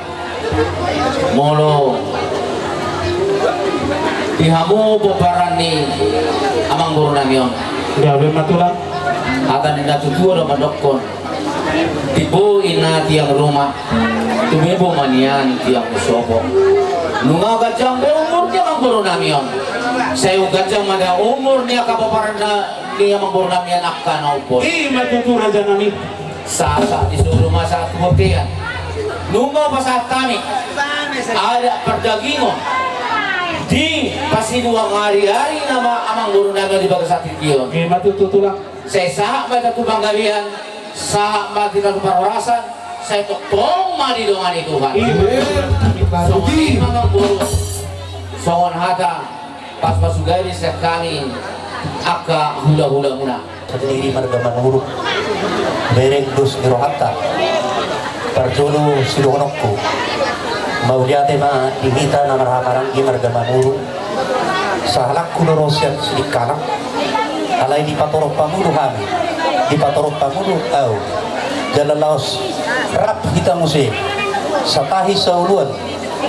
molo pihamu boparan ni amang guru namion Gawe matulang. akan ina tutua do madokon tibo ina tiang rumah tumebo manian tiang usobo nunga gajang umur dia amang guru namion sayo gajang mada umur dia kaboparan dia amang guru namion akan upon Matutu raja nami. saat disuruh masalah kemudian nunggu pas kami ada perdagingan di pasti 2 hari-hari nama amang guru naga di bagas hati kion Matutu tulang. saya sahak baca tubang gawian sahak mati kalau perhorasan saya tong madi dongan itu kan soalnya amang guru soal hata pas pasugari sekali aka hula-hula muna terdiri marga manuruk bereng dus mirohata parjolo sidonokku mau diate ma dimita na marhamarang di marga manuruk sahalak kunorosian sidikanak alai di patorok pamudu kami di patorok pamudu au jalan laos rap kita musim satahi sauluan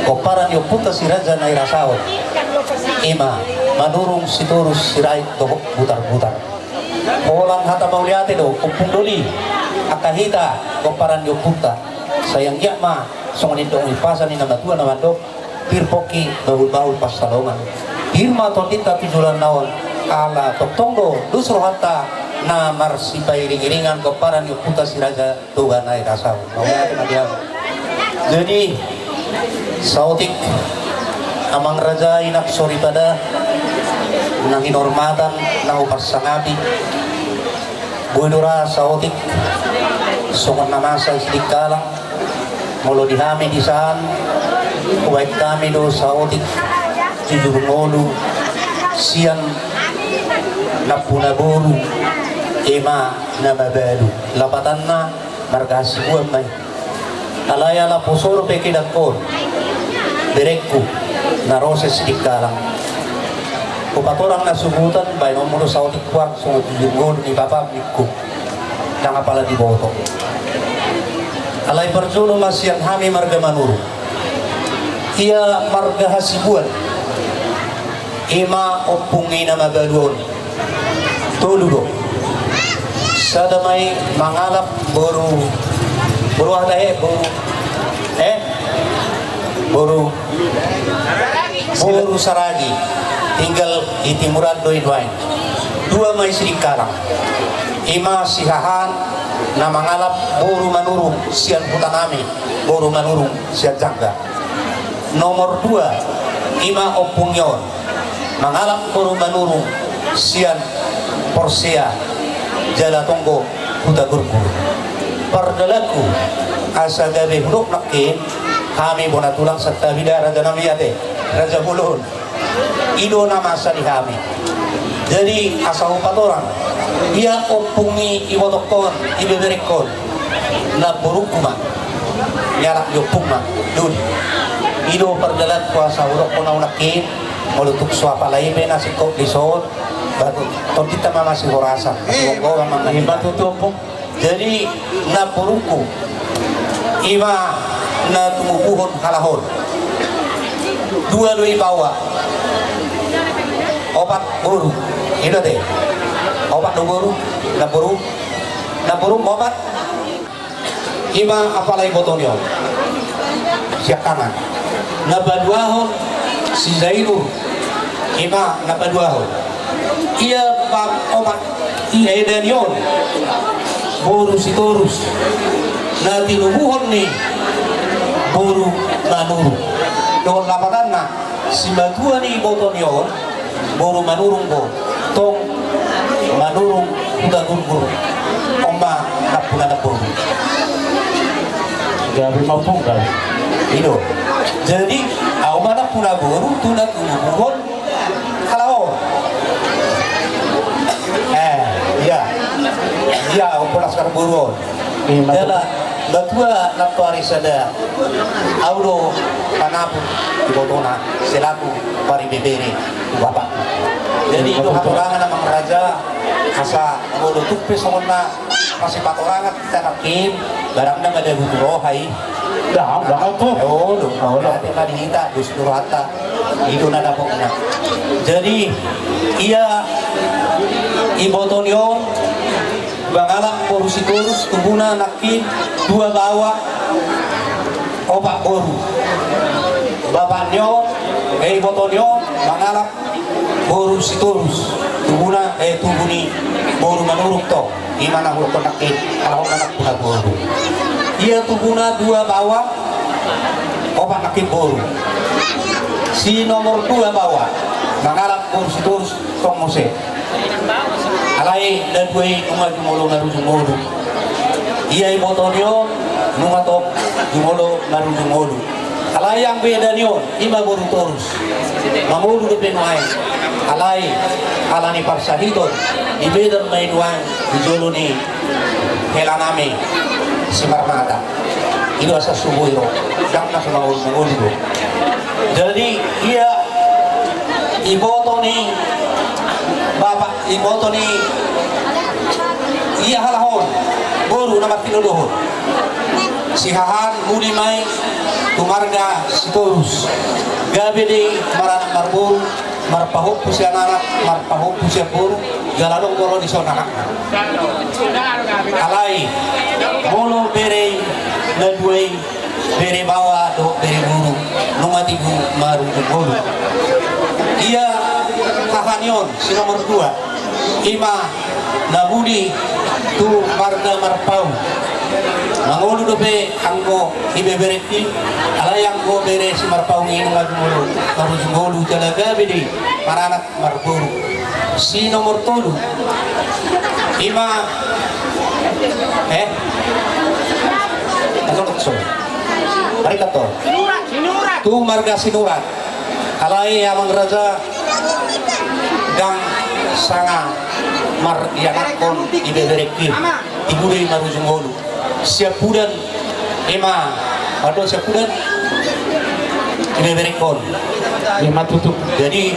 koparan yo puta siraja na irasaon ima manurung sitorus sirai dohok butar-butar Polang hata mauliate do kupung doli akahita koparan yo puta sayang yakma songonin do ipasan ni nama tua nama do pirpoki bahul-bahul pasalongan irma totita tujulan naon ala toktongo dusro hata na marsipai ring-ringan koparan yo puta siraja doganai rasau mauliate madiam jadi sautik amang raja inak sori pada nangin hormatan nahu pasangabi buidura sautik songon namasa istikala molo dihami di saan kuwait kami do sautik jujur ngolu siang napuna boru ema nababalu lapatan na margasi buwan may alaya la posoro pekidakon berekku naroses istikala Kupatorang na subutan bay nomoro sa otik kwak so jujur ni bapak niku nang apala di boto alay perjuno masyan hami marga manuru ia marga hasibuan ima opungi na magaluon tuludo sadamay mangalap boru adahe boru saragi tinggal itimuran doin-doin 2 may sirikalang ima sihahan na mangalap boru manurung siyan putanami boru manurung siyan jangga nomor 2 ima opungyon mangalap boru manurung siyan porsea jala tonggo huta gurgur pardalaku asa gabe huruf nakin kami bona tulang serta bida raja namiyate raja bulun ido nama salihami jadi asal 4 orang ia opungi iwotokon ibeberekon na burukuma nyarak yopuma dun ido perdalat kuasa urok ponaunakin molutuk suapa laibe nasi kok disod batu ton kita masih horasa semoga memang batu tumpung jadi na buruku ima na tumubuhon halahon 2 doi bawa obat boru itu deh obat boru na boru obat ima apalai botonyo siap kanan na baduahon si Zainur ima na baduahon ia obat ia edanion boru sitorus na tinubuhon nih boru manuru don lapatan na si batua nih botonyo boru manurung bo tong manurung udah gunggur omba napuna napur Gawe maupun kan. itu jadi omba napuna boru tuna gunggur kalau iya omba sekarang boru adalah batua napari sada audo panapu di botona selaku pari beberi bapak jadi itu hatorangan namang raja asa bodo tupe songona masih patorangan kita nakin barang na madaguturo hay Dah apa? oh do ate madihita gusto rata itu na napok na jadi ia iboton yon bangalak porusitorus tubuna nakin dua bawa opak boru bapak nyon iboton yon bangalak porusitorus tubuna tubuni boru manuruk to imana hulok nakin alahok anak puna boru ia tubuna dua bawa opak nakin boru si nomor dua bawa mangalak porusitorus tong mose alai dan gue nunga jumolo naru jumolo iya ibotonyo nunga tok jumolo naru jumolo alai yang beda nyo ima boru torus mamulu de penai alai alani parsahito ibeda mai duang jolo ni helaname simarmata itu asa subuiro dang na sama ulu jadi iya ibotoni bapak iboto ni iya halahon boru nama tinuduhon sihahan budi mai tumarga sitorus gabe di maran marburu marpahuk pusia anak marpahuk pusia boru galadong boro di sonana alai molo bere naduai bere bawa do bere buru nungatibu maru boru iya kahanyon si nomor 2 ima nabudi tu marga marpau mangolu dope anggo ibebereki ala yang go bere si marpau ngin ngajumulu baru jumulu jalaga bedi paranak marburu si nomor 3 ima atau mereka to tu marga sinurat alai amang raja dan sanga mar yanakon ibeberekir ibu dari marujungolu siapudan ema atau siapudan ibeberekon Lima tutup. jadi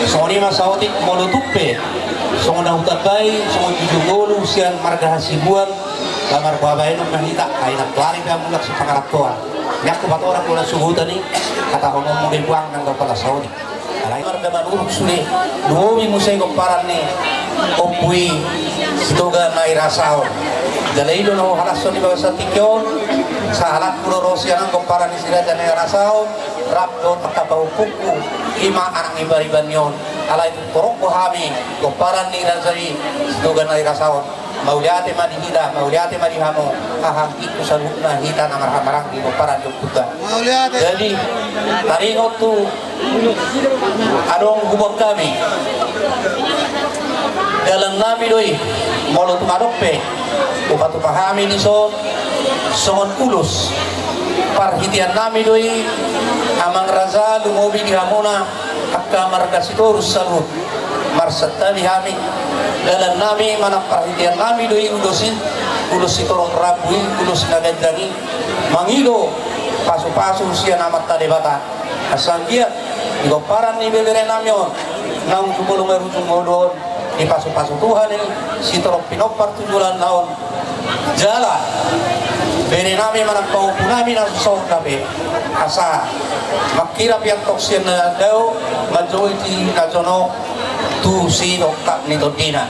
soni masautik molutupe songona utabai songon jujungolu sian marga hasibuan kamar babai no manita kaina klari ka mulak sa pangaraptoan yakko bat orang kula suhutan ni kata ngomong di buang nang kepala saudi alai marga manuruk sule duomi musay komparan ni opui sitoga na irasao dalaido no halason ni bawasa tikyon sa halat puro rosya nang komparan ni sila dan irasao rapdo takabau puku ima anang ibariban yon alai turok kohami komparan ni razari sitoga na irasao mauliate madihida mauliate madihamo hahang itu salukna hita na marhamarang di komparan yung puta jadi taringot tu adong hubog kami dalam nami doi molo tumadope upatu pahami ni songon ulus parhitian nami doi amang raza lumobi di hamona akka margasitorus salut marsata di hami dalam nami mana parhitian nami doi ulus sitorong rabui ulus nagandangi mangido pasu-pasu sia namat tadebata asal dia goparan ni bebere namyon nang jumolo merujung modon di pasu-pasu Tuhan ini si torok pinopar 7 tahun jala bere nami manang pau punami na susong kape asa makira piang toksien na daw majority na jono tu si nokap ni todina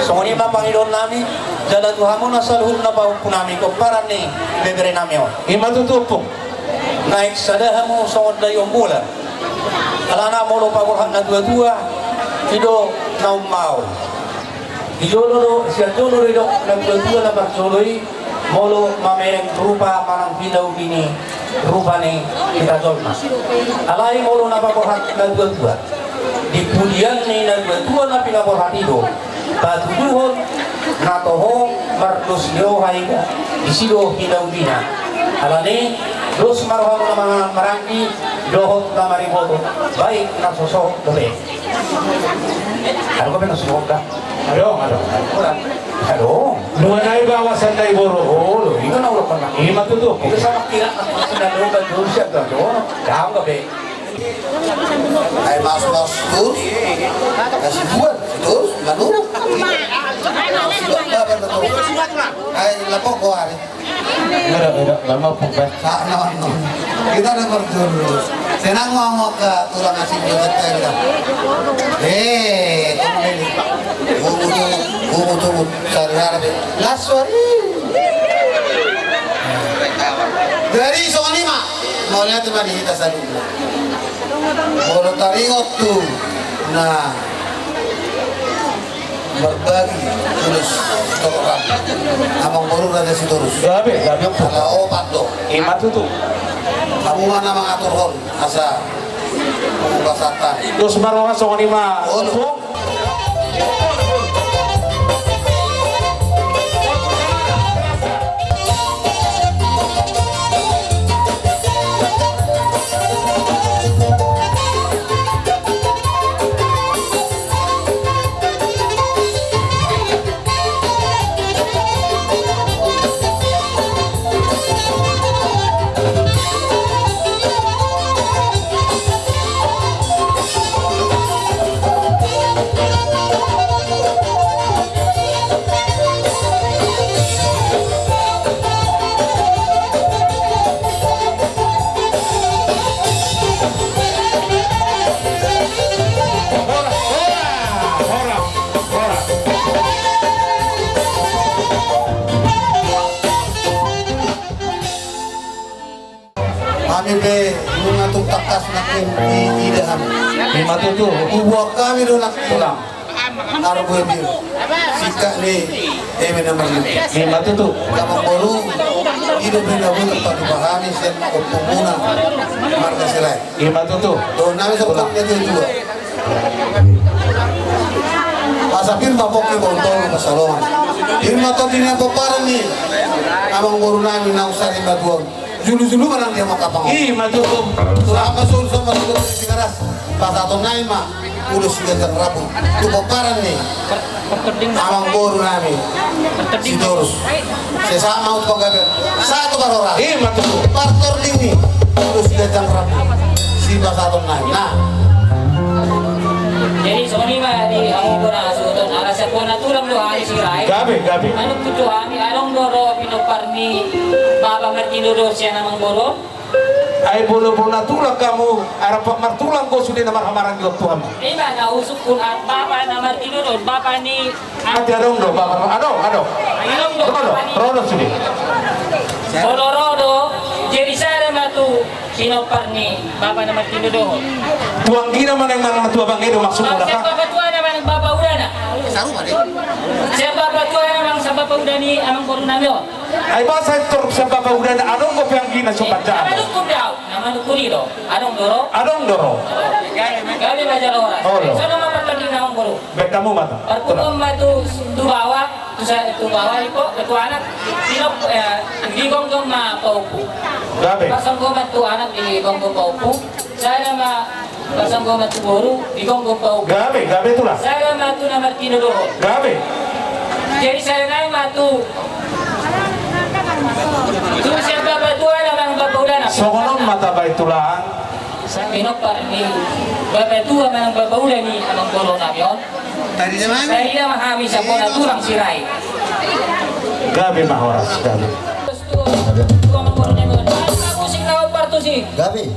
so ni mapangidon nami jala Tuhan mo na saluhun na pau punami goparan ni bebere namyon Imatutupong. naik sadahamu songod dayong bulan alana molo pagurhan na dua-dua hido na umau hijolo siya jolo rido na dua-dua na barjoloi molo mamereng rupa manang hidaw bini rupa ni kita jolma alai molo na pagurhan na dua-dua di pudian ni na dua-dua na pinagurhan hido batuduhon na toho mardos leo haida isido hidaw bina alani dos marham na mga marangki dohot na mariboto baik na sosok dobe ano ka ba na sosok ka? Ano? Lumanay bawasan na iboro. Oh, ikaw na ulo pa na Imatutupong. ito sa makira at sa nalugan doon siya doon dahang gabi Ay mas terus kasih buat terus manurut Ay, lapo ko hari. Lama pokoknya. Kita udah berjurus. Senang ngomong ke tulang asin juga kita. Tunggu sehari-hari. Laswari. Dari soal lima, mau lihat teman kita satu. Baru taringot tuh. Nah, berbagi tulis orang. Abang baru ada si terus. Gabe Kalau opat do. Imat itu. Kamu mana mengatur hon? Asa pembasatan. Terus baru masuk lima. Kami be mengatur takas nakin di idaham. Imat itu. Ubuak kami do nak pulang. Arbo bir. Sika ni nomor 5. Imat itu. Kamu baru hidup di dalam tempat dipahami sen opumuna marga selai. Imat itu. Do nami sebutkan itu juga. Pasapin babok ni bontol pasalongan. Irma to dinya peparan ni. Abang baru nami na usari baduan. Julu-julu menang dia makapang. Imat itu. Selama sul sama dulu di keras. Pas atau naik mah udah sudah rabu. Tu peparan nih. Abang baru nami. Si terus. Saya mau kau gagal. Satu barora. Imat itu. Partor dini. Udah sudah rabu. Si pas atau naik. Nah. Jadi soalnya di aku pernah sudah alasan pun aturan doa hari sirai. Gabe. Anu ketua ni anong doro pinoparni baba Martino Rosia namang boro. Ay bolo-bolo na tulak kamu. Arap martulang ko sudah namar hamarang di Tuhan. Iba na usuk kun at baba na Martino Ros baba ni. Ati adong do baba. Adong. Anong do baba ni. Rodo sudah. Rodo. Jadi saya matu pinoparni baba na Martino Ros. Tuang gina man ang mga tua bang edo maksud mo na ka? Siapa tua naman ang baba udah na? Siapa tua naman sa baba udah ni amang boro namin. Ay ba sa ito sa baba udah na adong ko piyang gina sa bacaan? Namanuk ko daw. Namanuk ko nilo. Anong doro? Adong doro. Gali ba jalo oras? So naman patagin na akong boro. Beka mo mata. Pagpunom matu tubawa, tubawa ipo, ketua anak, tinok, di gonggong ma paupu. Gabe. Pasang gomat tu anak di gonggong paupu. Saya ma pasang gomat tu boro di gonggong paupu. Gabe tu lah. Saya matu na Martino Doho. Gabe. Jadi saya naik matu. Itu siapa batua namang babaudan. Sokonon mata ba itulaan? Pinok parni bapak tua manang babaudan ni amang boro namin. Tadi zaman. Saya memahami siapa naturang sirai. Gabe mahoras gabe. Tua amang boro namin. Aku sing nawag parto sih. Gabi.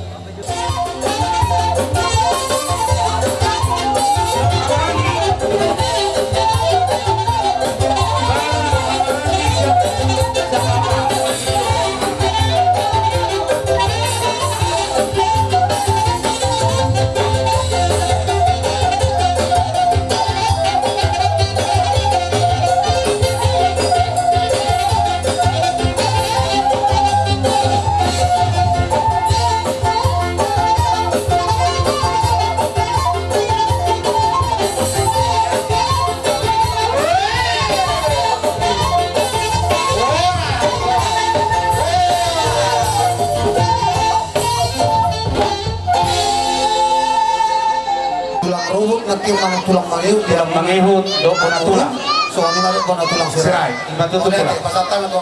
Nakim ang tulang mangihut Yang mangihut do ko na tulang. So ani malu ko na tulang Sirai. Iba to tulang. Pasata na to.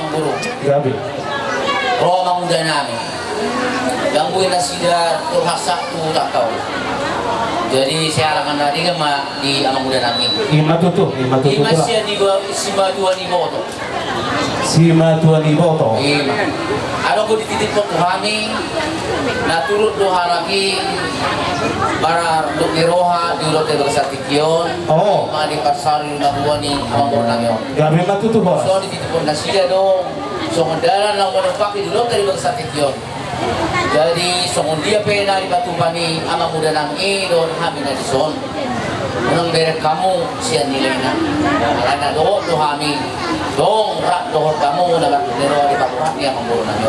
Ang buro. Gabe. Roma muda namin. Gangguin na sila turhasa tu tak tahu. Jadi saya akan tadi kan di Amang Muda Nami. Ima tuh Ima siya di Sima Dua ni Boto. Sima Tuan Iboto. Ima. Ano ko dititip po tuhani, naturut doha lagi para duk ni Roha di Ulo Telo sa Tikyon. Oh. Ima di Parsari na buwan ni Amang Muda Nami. Gabi na tuh bos. So dititip po na sila dong. So mendalan lang manufak di Ulo Telo sa Tikyon. Jadi dia pena di batu pani Amang Muda Nami don kami na dison. Unang berek kamu siya nilai na. Karena do kami dong rak dohor kamu na nero di batu pani Amang Muda Nami.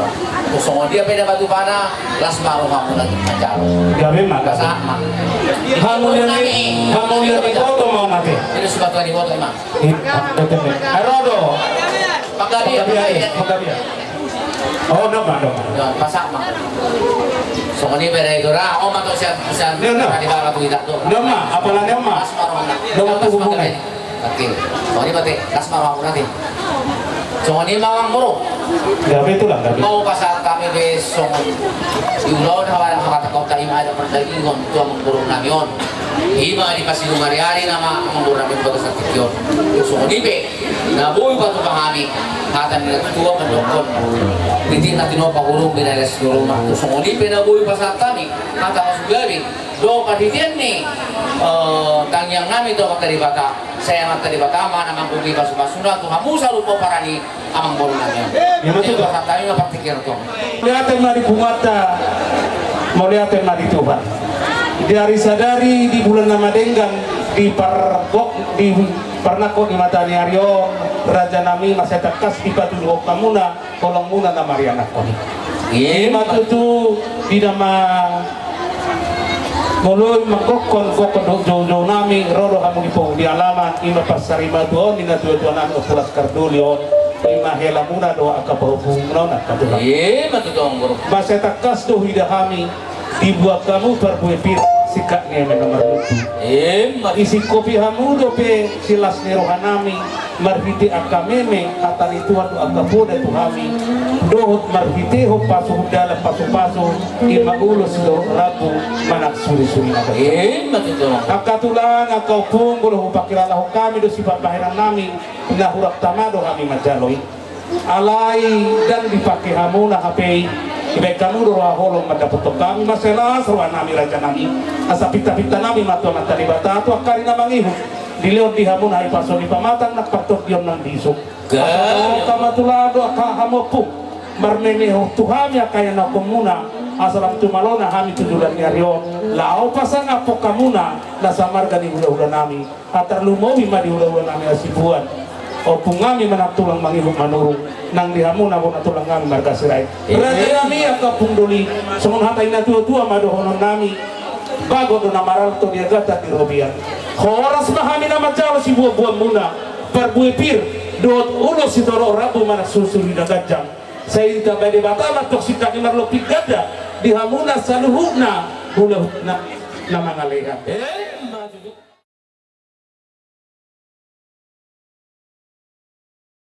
So dia pena batu pana las maru kamu lagi macam. Gabi mah. Sama. Kamu yang Iboto mau mati. Ini suka tuan di foto emang. Arodo. Paggabi. Oh, nama. Yon pasak mah. So ini beda itu ra. Oh mato siya No. di bawah tu tidak tu. Nama, apalah nama? Las maru na. Nama tu hubungan. Oke. So ini berarti las maru nanti. So ini mawang muru. Gabi itu lah, gabi. Mau pasal kami besok di ulau na hawalan kata kau tak ima ada perdagingan tua mengurung namion. Ima di pasilung hari-hari nama mengurung namion bagus artikyon. So ini be. Nabuy batu pahami. Hatan nila tua mendokon. Titik natin o pahurong binalas ng rumah. So ini be nabuy pasal kami. Hata masugabi. Do kaditian ni tangyang namin to magkaribata. Saya magkaribata man amang kugi basura to hamusa lupo para ni amang bolo namin. Itu pasal kami mapaktikir to. Lihatin na di Bumata, mau lihatin na di Tuhan. Dari sadari di bulan Ramadenggan di Parnako di Matani Aryo Raja Nami masih tekas di Batu Kamuna kolong muna na Mariana ko. Ima tutu di nama Muluy magkokon jauh nami roro kamu ipong di alamat ima pasarima doon ina dua-duanan o pulas kardulyon ima hela muna doa akapahupung na katulang. Matutong bro. Masih takas do hida kami dibuat kamu perbuepir sikak ngeme nomor itu. Isi kopi hamu do pe silas nerohanami marhiti akameme atani tuhan do akapoda tu kami dohot marhiti ho pasu dalam pasu-pasu ima ulus do rabu manak suri-suri naga. Matutong. Akatulang akau punggul ho pakilala ho kami do sifat bahiran nami nahurak tamado kami majaloi. Alai dan dipakai hamu na hapei ibe kamu do holong madaputok kami masalah seruan nami raja nami asa pita-pita nami matua matali bata tu akari na mangihu diliot di hamu na ipaso di pamatang nakpatok diyon ng bisok kamatulado akahamu po marneneho tuhami akaya na kumuna asalam tumalona hami tujulan nyarion lao pasang apo kamuna nasa marga ni hula-hula nami atar lumowi ma di hula-hula nami asibuan o pungami manatulang mangihok manurong nang dihamu na mo natulang kami marga siray. Raja nami ako pungduli sungon hatay na tua-tua madohonon nami bago do namaral to dia gata di robian. Horas mahami na majalo si buah-buah muna perbuipir doot ulo si toro rabu manak susuri na gajang. Saya ita bade batama tok si kaki marlopit gada dihamuna saluhuna hula na mangalehan.